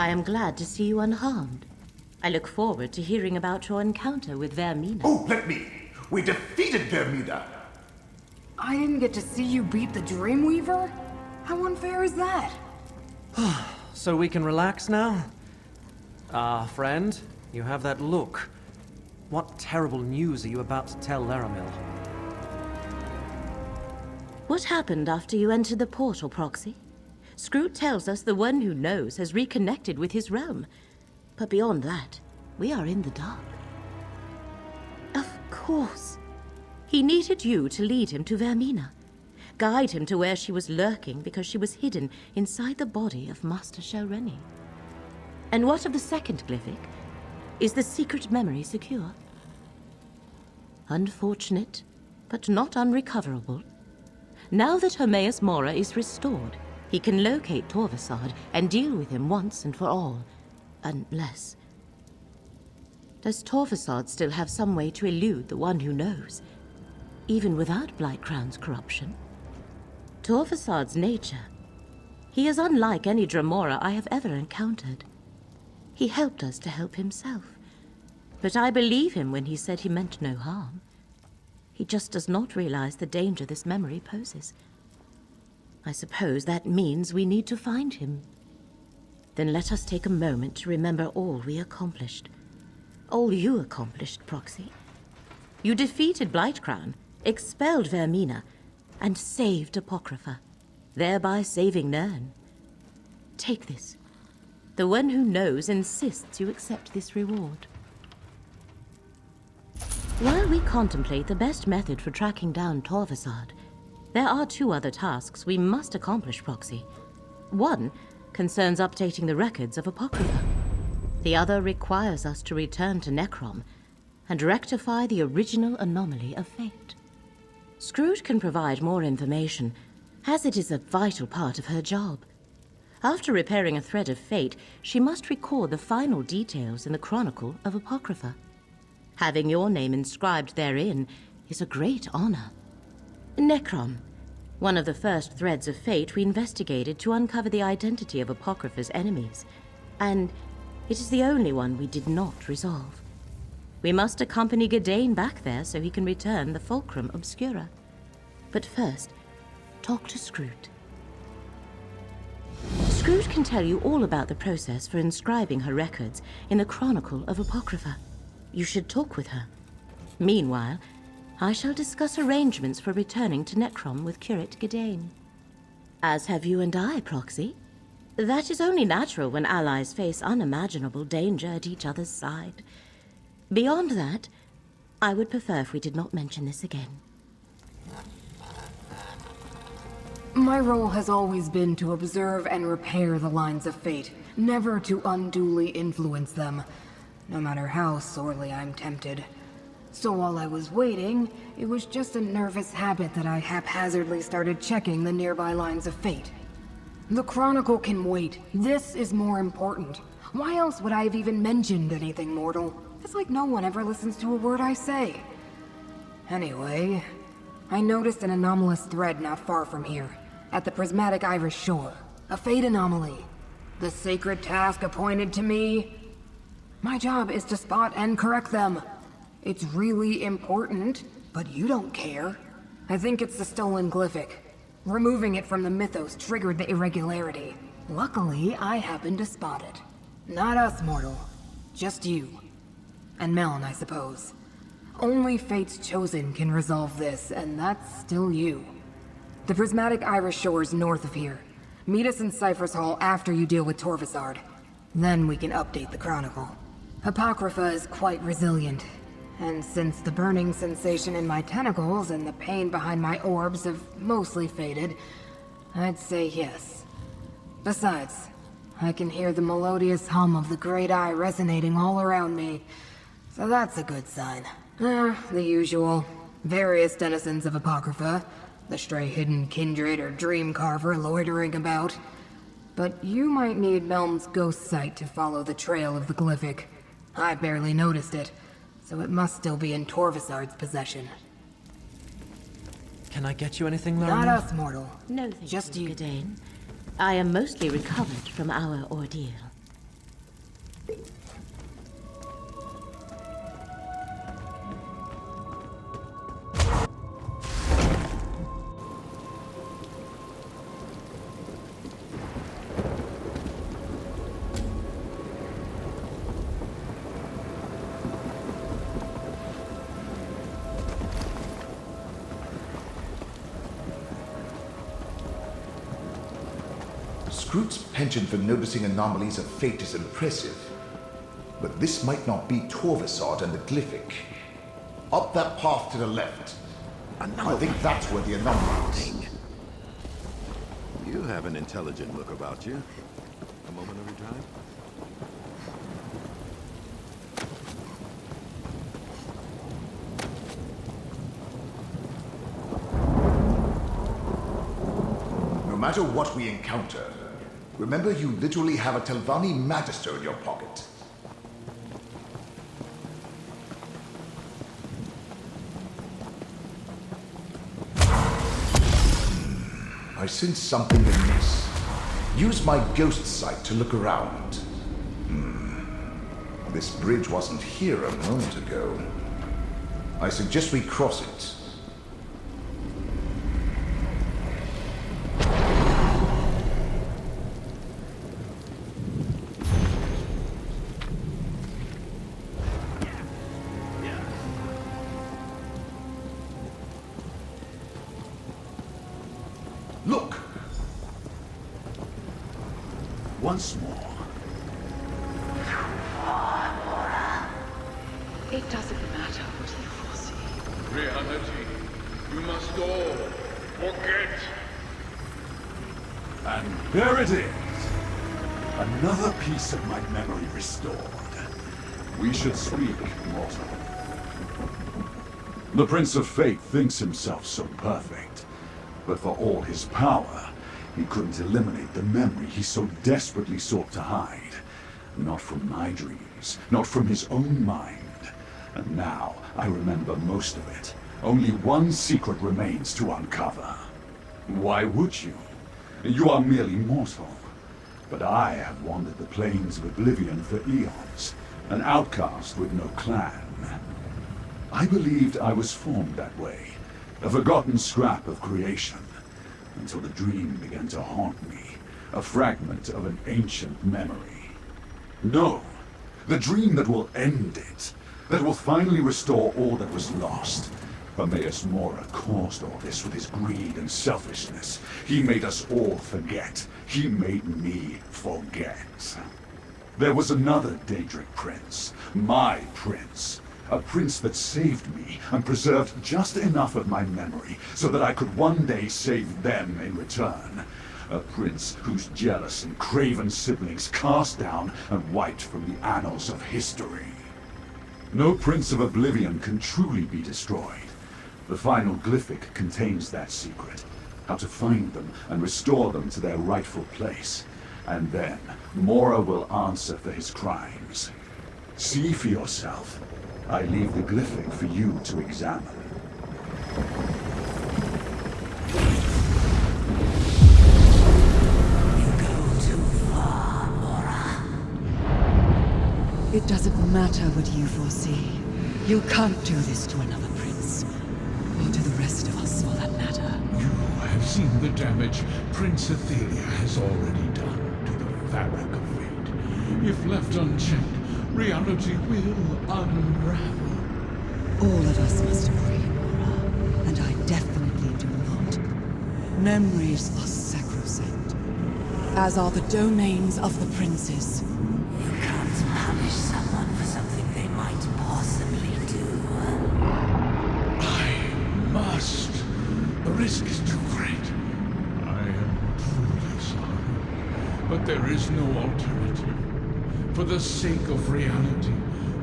I am glad to see you unharmed. I look forward to hearing about your encounter with Vermina. Oh, let me! We defeated Vermina! I didn't get to see you beat the Dreamweaver? How unfair is that? So we can relax now? Ah, friend, you have that look. What terrible news are you about to tell Laramil? What happened after you entered the portal, Proxy? Scroot tells us the one who knows has reconnected with his realm. But beyond that, we are in the dark. Of course. He needed you to lead him to Vermina. Guide him to where she was lurking because she was hidden inside the body of Master Shelreni. And what of the second glyphic? Is the secret memory secure? Unfortunate, but not unrecoverable. Now that Hermaeus Mora is restored, he can locate Torvasad and deal with him once and for all. Unless... Does Torvasad still have some way to elude the one who knows, even without Blightcrown's corruption? Torvasad's nature. He is unlike any Dremora I have ever encountered. He helped us to help himself, but I believe him when he said he meant no harm. He just does not realize the danger this memory poses. I suppose that means we need to find him. Then let us take a moment to remember all we accomplished. All you accomplished, Proxy. You defeated Blightcrown, expelled Vermina, and saved Apocrypha, thereby saving Nirn. Take this. The one who knows insists you accept this reward. While we contemplate the best method for tracking down Torvasad, there are two other tasks we must accomplish, Proxy. One concerns updating the records of Apocrypha. The other requires us to return to Necrom and rectify the original anomaly of fate. Scroot can provide more information, as it is a vital part of her job. After repairing a thread of fate, she must record the final details in the Chronicle of Apocrypha. Having your name inscribed therein is a great honor. Necrom, one of the first threads of fate we investigated to uncover the identity of Apocrypha's enemies, and it is the only one we did not resolve. We must accompany Gadain back there so he can return the Fulcrum Obscura. But first, talk to Scroot. Scroot can tell you all about the process for inscribing her records in the Chronicle of Apocrypha. You should talk with her. Meanwhile, I shall discuss arrangements for returning to Necrom with Curate Gadain. As have you and I, Proxy. That is only natural when allies face unimaginable danger at each other's side. Beyond that, I would prefer if we did not mention this again. My role has always been to observe and repair the lines of fate, never to unduly influence them, no matter how sorely I'm tempted. So while I was waiting, it was just a nervous habit that I haphazardly started checking the nearby lines of fate. The Chronicle can wait. This is more important. Why else would I have even mentioned anything mortal? It's like no one ever listens to a word I say. Anyway, I noticed an anomalous thread not far from here, at the prismatic Irish shore. A fate anomaly. The sacred task appointed to me. My job is to spot and correct them. It's really important, but you don't care. I think it's the stolen glyphic. Removing it from the mythos triggered the irregularity. Luckily, I happened to spot it. Not us, mortal. Just you. And Melon, I suppose. Only Fate's Chosen can resolve this, and that's still you. The prismatic Irish shore's north of here. Meet us in Cypher's Hall after you deal with Torvasad. Then we can update the Chronicle. Apocrypha is quite resilient, and since the burning sensation in my tentacles and the pain behind my orbs have mostly faded, I'd say yes. Besides, I can hear the melodious hum of the Great Eye resonating all around me, so that's a good sign. The usual. Various denizens of Apocrypha, the stray hidden kindred or dream carver loitering about. But you might need Melm's ghost sight to follow the trail of the glyphic. I barely noticed it, so it must still be in Torvasad's possession. Can I get you anything, Laramil? Not us, mortal. No, thank Just you, you. Gadain. I am mostly recovered from our ordeal. Scroot's penchant for noticing anomalies of fate is impressive. But this might not be Torvasod and the Glyphic. Up that path to the left. I think that's where the anomaly is. You have an intelligent look about you. A moment of your time? No matter what we encounter, remember you literally have a Telvanni Magister in your pocket. I sense something amiss. Use my ghost sight to look around. This bridge wasn't here a moment ago. I suggest we cross it. Look! Once more. It doesn't matter what you foresee. Reality, you must all forget. And there it is. Another piece of my memory restored. We should speak, mortal. The Prince of Fate thinks himself so perfect, but for all his power, he couldn't eliminate the memory he so desperately sought to hide. Not from my dreams, not from his own mind. And now I remember most of it. Only one secret remains to uncover. Why would you? You are merely mortal. But I have wandered the plains of Oblivion for eons, an outcast with no clan. I believed I was formed that way, a forgotten scrap of creation, until the dream began to haunt me, a fragment of an ancient memory. No, the dream that will end it, that will finally restore all that was lost. Hermaeus Mora caused all this with his greed and selfishness. He made us all forget. He made me forget. There was another Daedric prince, my prince. A prince that saved me and preserved just enough of my memory so that I could one day save them in return. A prince whose jealous and craven siblings cast down and wiped from the annals of history. No Prince of Oblivion can truly be destroyed. The final Glyphic contains that secret. How to find them and restore them to their rightful place. And then, Mora will answer for his crimes. See for yourself. I leave the Glyphic for you to examine. You go too far, Mora. It doesn't matter what you foresee. You can't do this to another prince. Or to the rest of us, for that matter. You have seen the damage Prince Athelia has already done to the fabric of fate. If left unchecked, reality will unravel. All of us must agree, Mora. And I definitely do not. Memories are sacrosanct. As are the domains of the princes. You can't punish someone for something they might possibly do. I must. The risk is too great. I am truly sorry. But there is no alternative. For the sake of reality,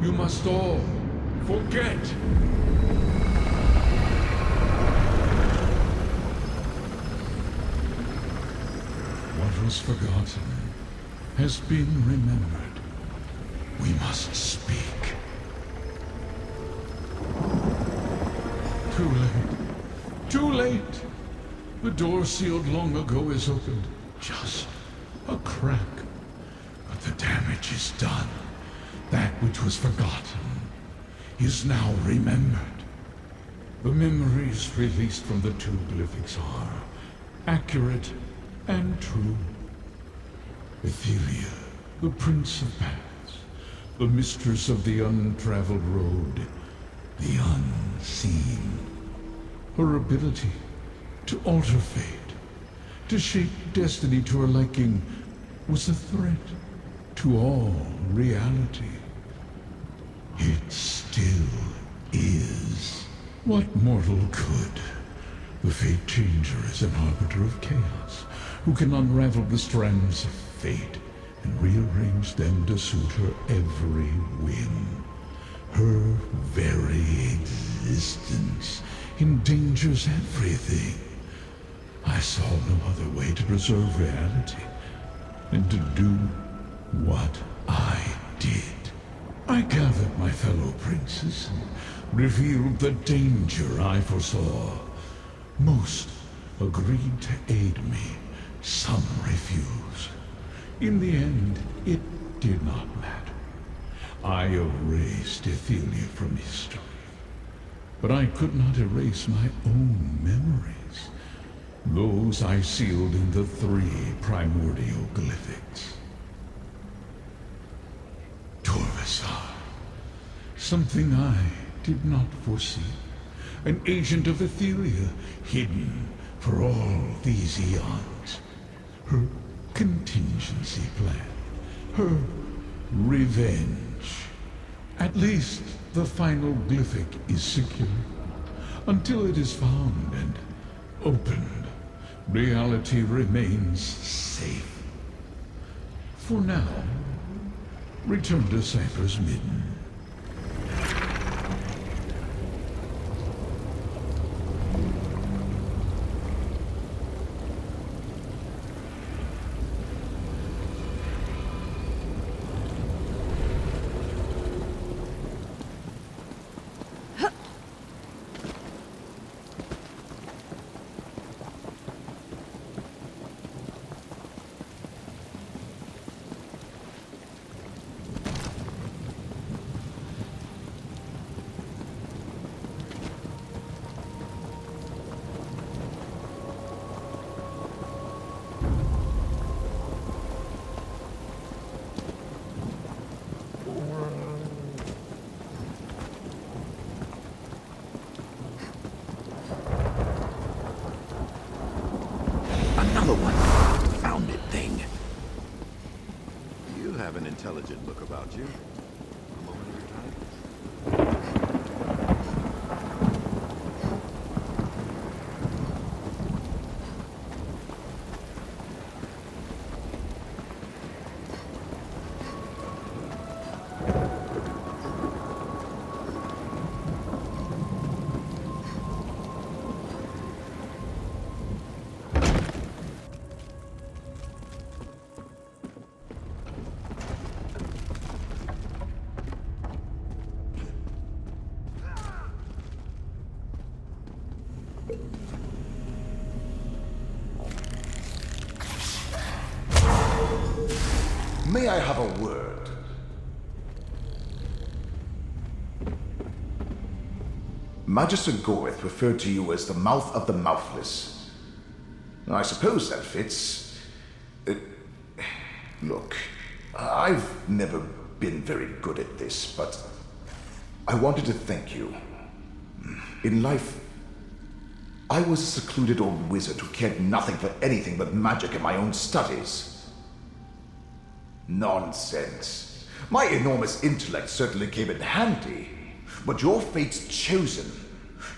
you must all forget. What was forgotten has been remembered. We must speak. Too late. Too late. The door sealed long ago is opened. Just a crack. But the damage is done. That which was forgotten is now remembered. The memories released from the two glyphics are accurate and true. Athelia, the Prince of Paths, the mistress of the untraveled road, the unseen. Her ability to alter fate to shape destiny to her liking was a threat to all reality. It still is. What mortal could? The Fate Changer is an arbiter of chaos, who can unravel the strands of fate and rearrange them to suit her every whim. Her very existence endangers everything. I saw no other way to preserve reality than to do what I did. I gathered my fellow princes and revealed the danger I foresaw. Most agreed to aid me, some refused. In the end, it did not matter. I erased Ethelia from history. But I could not erase my own memories. Those I sealed in the 3 primordial glyphics. Torvasar. Something I did not foresee. An agent of Ethelia, hidden for all these eons. Her contingency plan. Her revenge. At least the final glyphic is secure. Until it is found and opened, reality remains safe. For now, return to Cypher's Midden. Another one. Found it thing. You have an intelligent look about you. A moment of your time. May I have a word? Magister Goreth referred to you as the mouth of the mouthless. I suppose that fits. Look, I've never been very good at this, but I wanted to thank you. In life, I was a secluded old wizard who cared nothing for anything but magic and my own studies. Nonsense. My enormous intellect certainly came in handy, but your fate's chosen.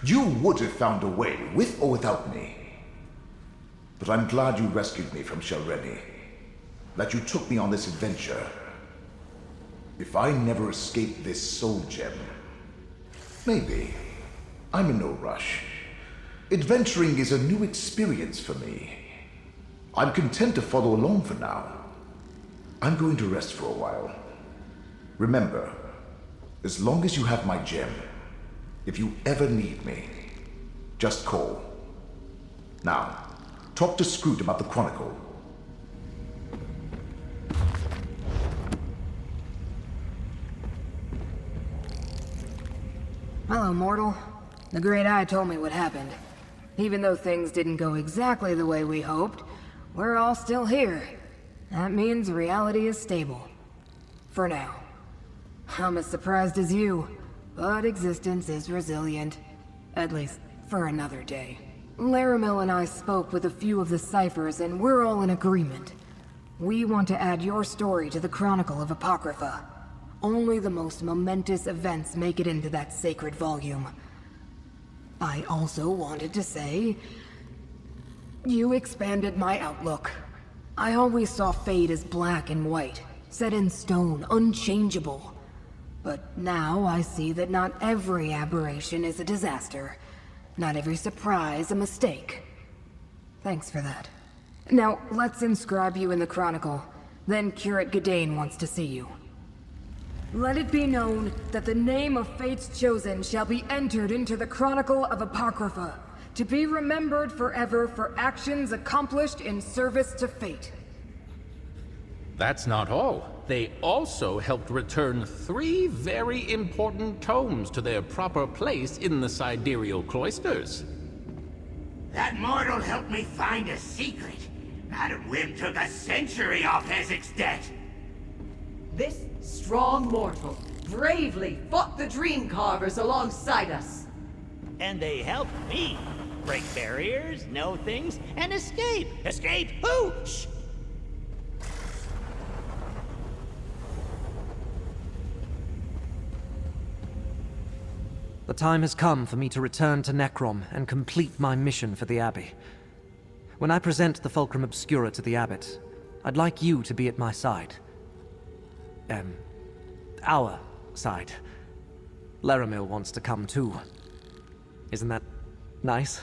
You would have found a way, with or without me. But I'm glad you rescued me from Shalreni, that you took me on this adventure. If I never escape this soul gem, maybe. I'm in no rush. Adventuring is a new experience for me. I'm content to follow along for now. I'm going to rest for a while. Remember, as long as you have my gem, if you ever need me, just call. Now, talk to Scroot about the Chronicle. Hello, mortal. The Great Eye told me what happened. Even though things didn't go exactly the way we hoped, we're all still here. That means reality is stable. For now. I'm as surprised as you, but existence is resilient. At least, for another day. Laramil and I spoke with a few of the ciphers, and we're all in agreement. We want to add your story to the Chronicle of Apocrypha. Only the most momentous events make it into that sacred volume. I also wanted to say, you expanded my outlook. I always saw fate as black and white, set in stone, unchangeable. But now I see that not every aberration is a disaster. Not every surprise a mistake. Thanks for that. Now, let's inscribe you in the Chronicle. Then Curate Gadain wants to see you. Let it be known that the name of Fate's Chosen shall be entered into the Chronicle of Apocrypha, to be remembered forever for actions accomplished in service to Fate. That's not all. They also helped return 3 very important tomes to their proper place in the sidereal cloisters. That mortal helped me find a secret. Madam Wim took a century off Hesek's debt. This strong mortal bravely fought the Dream Carvers alongside us. And they helped me break barriers, know things, and escape. Escape who? Shh! The time has come for me to return to Necrom and complete my mission for the Abbey. When I present the Fulcrum Obscura to the Abbot, I'd like you to be at my side. Our side. Laramil wants to come too. Isn't that nice?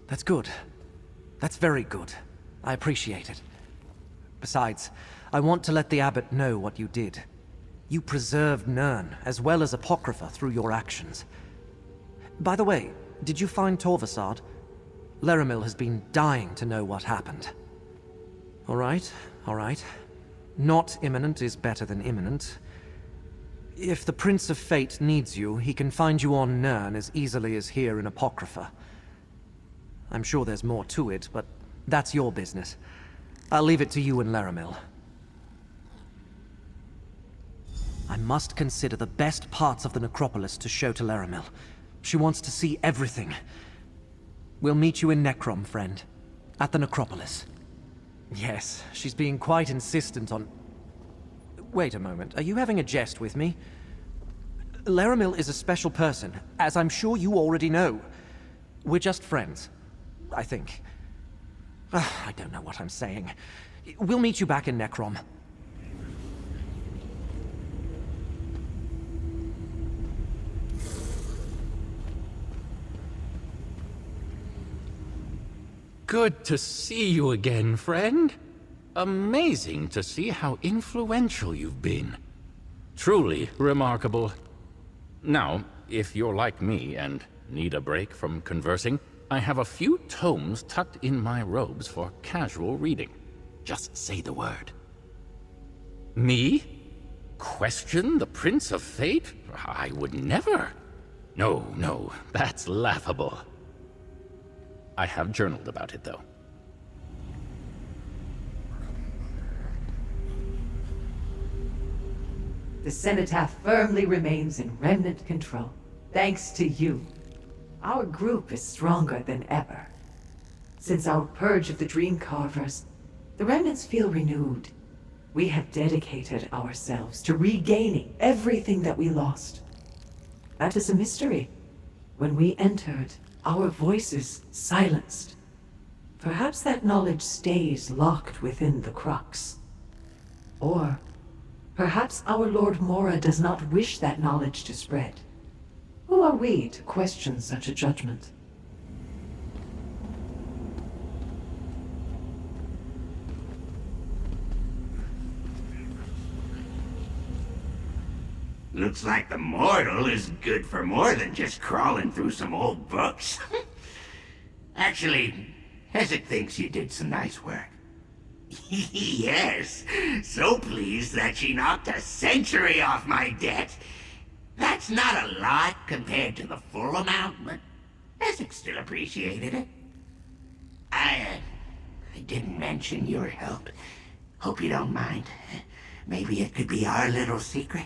That's good. That's very good. I appreciate it. Besides, I want to let the Abbot know what you did. You preserved Nirn, as well as Apocrypha, through your actions. By the way, did you find Torvasad? Laramil has been dying to know what happened. All right. Not imminent is better than imminent. If the Prince of Fate needs you, he can find you on Nirn as easily as here in Apocrypha. I'm sure there's more to it, but that's your business. I'll leave it to you and Laramil. I must consider the best parts of the necropolis to show to Laramil. She wants to see everything. We'll meet you in Necrom, friend. At the necropolis. Yes, she's being quite insistent on... Wait a moment, are you having a jest with me? Laramil is a special person, as I'm sure you already know. We're just friends, I think. I don't know what I'm saying. We'll meet you back in Necrom. Good to see you again, friend. Amazing to see how influential you've been. Truly remarkable. Now, if you're like me and need a break from conversing, I have a few tomes tucked in my robes for casual reading. Just say the word. Me? Question the Prince of Fate? I would never. No, that's laughable. I have journaled about it, though. The Cenotaph firmly remains in remnant control, thanks to you. Our group is stronger than ever. Since our purge of the Dream Carvers, the remnants feel renewed. We have dedicated ourselves to regaining everything that we lost. That is a mystery. When we entered, our voices silenced. Perhaps that knowledge stays locked within the crux. Or perhaps our Lord Mora does not wish that knowledge to spread. Who are we to question such a judgment? Looks like the mortal is good for more than just crawling through some old books. Actually, Hesek thinks you did some nice work. Yes, so pleased that she knocked a century off my debt. That's not a lot compared to the full amount, but Hesek still appreciated it. I didn't mention your help. Hope you don't mind. Maybe it could be our little secret.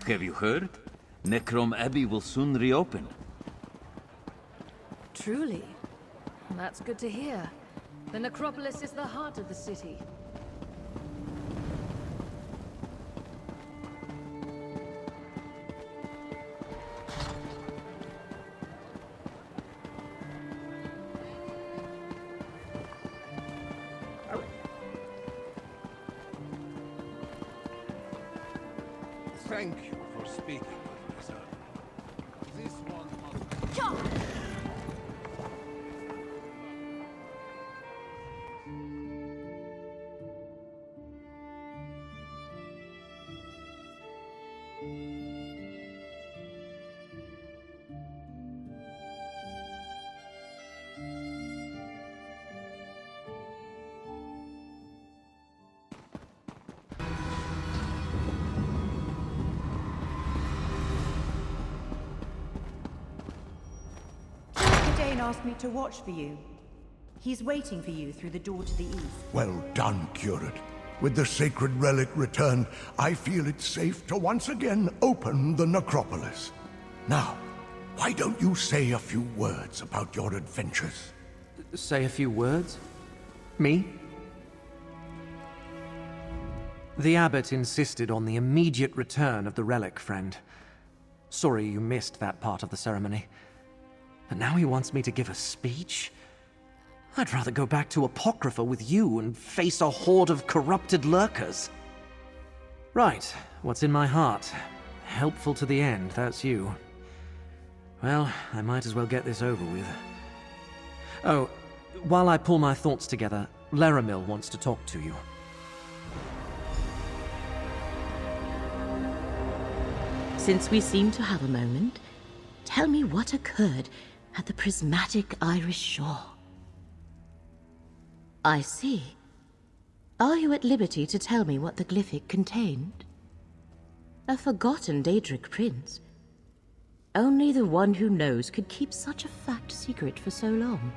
have you heard? Necrom Abbey will soon reopen. Truly? That's good to hear. The necropolis is the heart of the city. Thank you for speaking with me, sir. This one must... Dane asked me to watch for you. He's waiting for you through the door to the east. Well done, Curate. With the sacred relic returned, I feel it's safe to once again open the necropolis. Now, why don't you say a few words about your adventures? Say a few words? Me? The abbot insisted on the immediate return of the relic, friend. Sorry you missed that part of the ceremony. But now he wants me to give a speech? I'd rather go back to Apocrypha with you and face a horde of corrupted lurkers. Right, what's in my heart? Helpful to the end, that's you. Well, I might as well get this over with. Oh, while I pull my thoughts together, Laramil wants to talk to you. Since we seem to have a moment, tell me what occurred at the prismatic Irish shore. I see. Are you at liberty to tell me what the glyphic contained? A forgotten Daedric prince. Only the one who knows could keep such a fact secret for so long.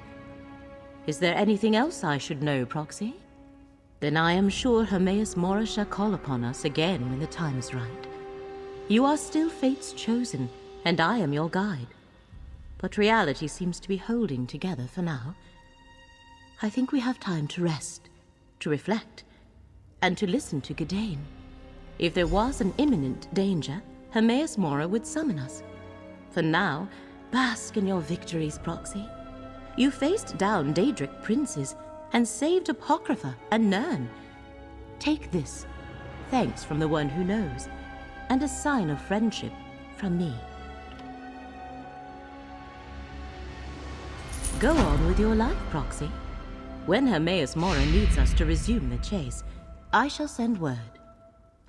Is there anything else I should know, Proxy? Then I am sure Hermaeus Mora shall call upon us again when the time is right. You are still Fate's chosen, and I am your guide. But reality seems to be holding together for now. I think we have time to rest, to reflect, and to listen to Gadain. If there was an imminent danger, Hermaeus Mora would summon us. For now, bask in your victories, Proxy. You faced down Daedric princes and saved Apocrypha and Nirn. Take this, thanks from the one who knows, and a sign of friendship from me. Go on with your life, Proxy. When Hermaeus Mora needs us to resume the chase, I shall send word.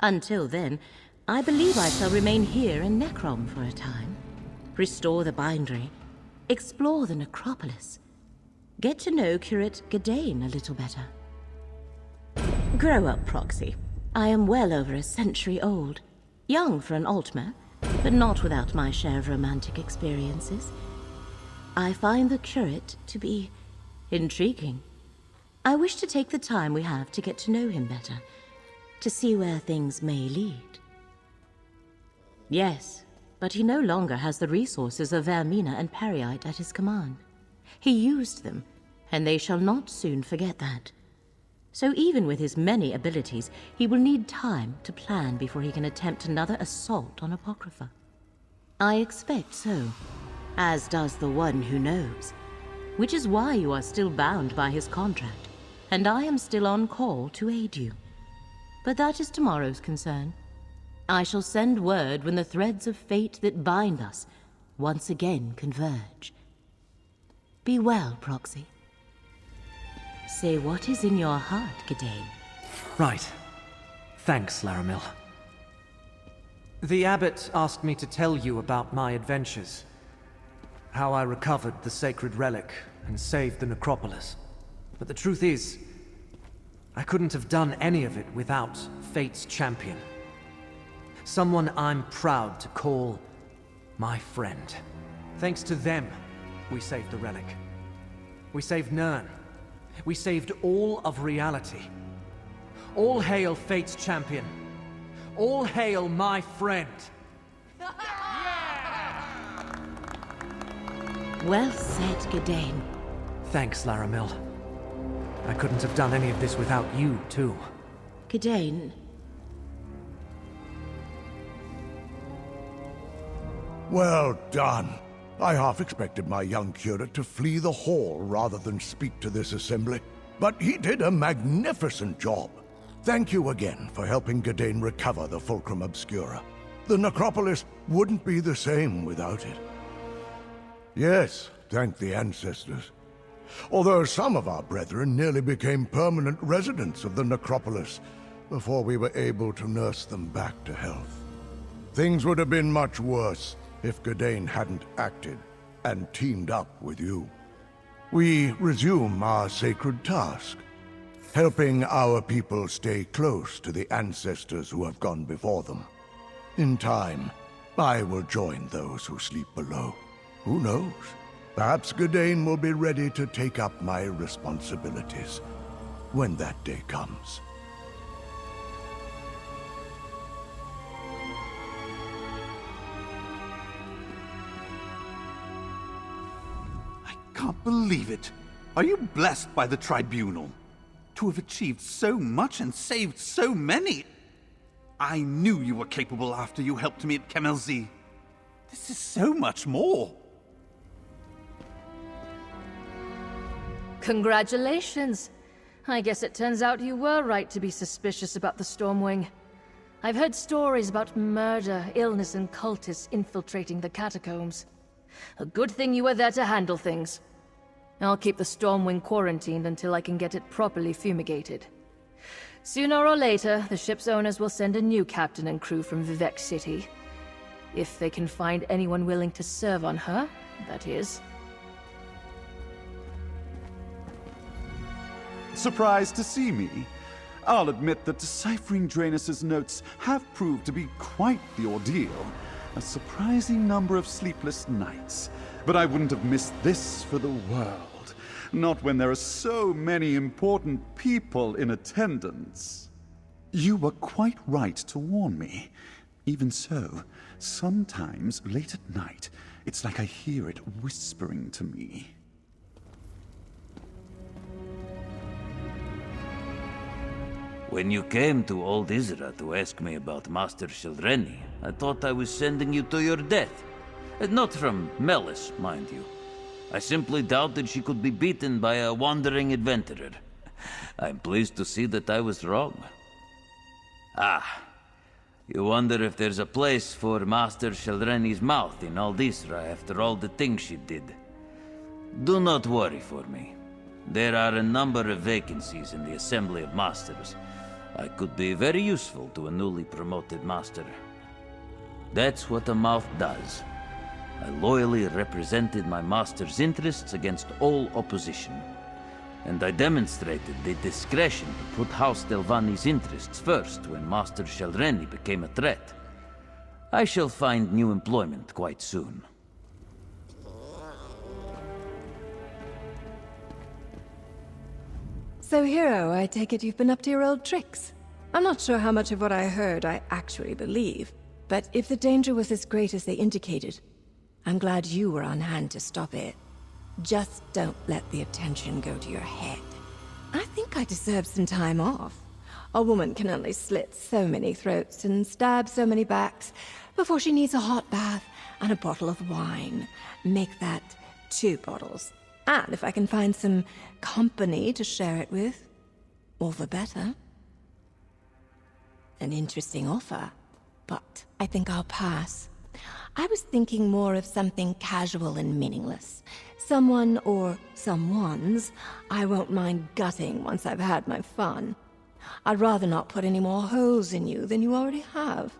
Until then, I believe I shall remain here in Necrom for a time. Restore the bindery, explore the necropolis, get to know Curate Gadain a little better. Grow up, Proxy. I am well over a century old. Young for an Altmer, but not without my share of romantic experiences. I find the curate to be intriguing. I wish to take the time we have to get to know him better, to see where things may lead. Yes, but he no longer has the resources of Vermina and Periite at his command. He used them, and they shall not soon forget that. So even with his many abilities, he will need time to plan before he can attempt another assault on Apocrypha. I expect so, as does the one who knows, which is why you are still bound by his contract, and I am still on call to aid you. But that is tomorrow's concern. I shall send word when the threads of fate that bind us once again converge. Be well, Proxy. Say what is in your heart, Gadain. Right. Thanks, Laramil. The abbot asked me to tell you about my adventures. How I recovered the sacred relic and saved the necropolis. But the truth is, I couldn't have done any of it without Fate's champion. Someone I'm proud to call my friend. Thanks to them, we saved the relic. We saved Nirn. We saved all of reality. All hail Fate's champion. All hail my friend. Well said, Gadain. Thanks, Laramil. I couldn't have done any of this without you, too. Gadain. Well done. I half expected my young curate to flee the hall rather than speak to this assembly, but he did a magnificent job. Thank you again for helping Gadain recover the Fulcrum Obscura. The necropolis wouldn't be the same without it. Yes, thank the ancestors. Although some of our brethren nearly became permanent residents of the necropolis before we were able to nurse them back to health. Things would have been much worse if Gadain hadn't acted and teamed up with you. We resume our sacred task, helping our people stay close to the ancestors who have gone before them. In time, I will join those who sleep below. Who knows? Perhaps Gadain will be ready to take up my responsibilities when that day comes. Can't believe it. Are you blessed by the Tribunal? To have achieved so much and saved so many? I knew you were capable after you helped me at Kemelzi. This is so much more. Congratulations. I guess it turns out you were right to be suspicious about the Stormwing. I've heard stories about murder, illness, and cultists infiltrating the catacombs. A good thing you were there to handle things. I'll keep the Stormwing quarantined until I can get it properly fumigated. Sooner or later, the ship's owners will send a new captain and crew from Vivec City. If they can find anyone willing to serve on her, that is. Surprised to see me? I'll admit that deciphering Draenus' notes have proved to be quite the ordeal. A surprising number of sleepless nights. But I wouldn't have missed this for the world. Not when there are so many important people in attendance. You were quite right to warn me. Even so, sometimes late at night, it's like I hear it whispering to me. When you came to Old Isra to ask me about Master Shildreni, I thought I was sending you to your death. And not from malice, mind you. I simply doubted she could be beaten by a wandering adventurer. I'm pleased to see that I was wrong. Ah, you wonder if there's a place for Master Shildreni's mouth in Old Isra after all the things she did. Do not worry for me. There are a number of vacancies in the Assembly of Masters. I could be very useful to a newly promoted master. That's what a mouth does. I loyally represented my master's interests against all opposition. And I demonstrated the discretion to put House Delvani's interests first when Master Shildreni became a threat. I shall find new employment quite soon. So, Hero, I take it you've been up to your old tricks. I'm not sure how much of what I heard I actually believe, but if the danger was as great as they indicated, I'm glad you were on hand to stop it. Just don't let the attention go to your head. I think I deserve some time off. A woman can only slit so many throats and stab so many backs before she needs a hot bath and a bottle of wine. Make that 2 bottles. And if I can find some company to share it with, all the better. An interesting offer, but I think I'll pass. I was thinking more of something casual and meaningless. Someone or someones I won't mind gutting once I've had my fun. I'd rather not put any more holes in you than you already have.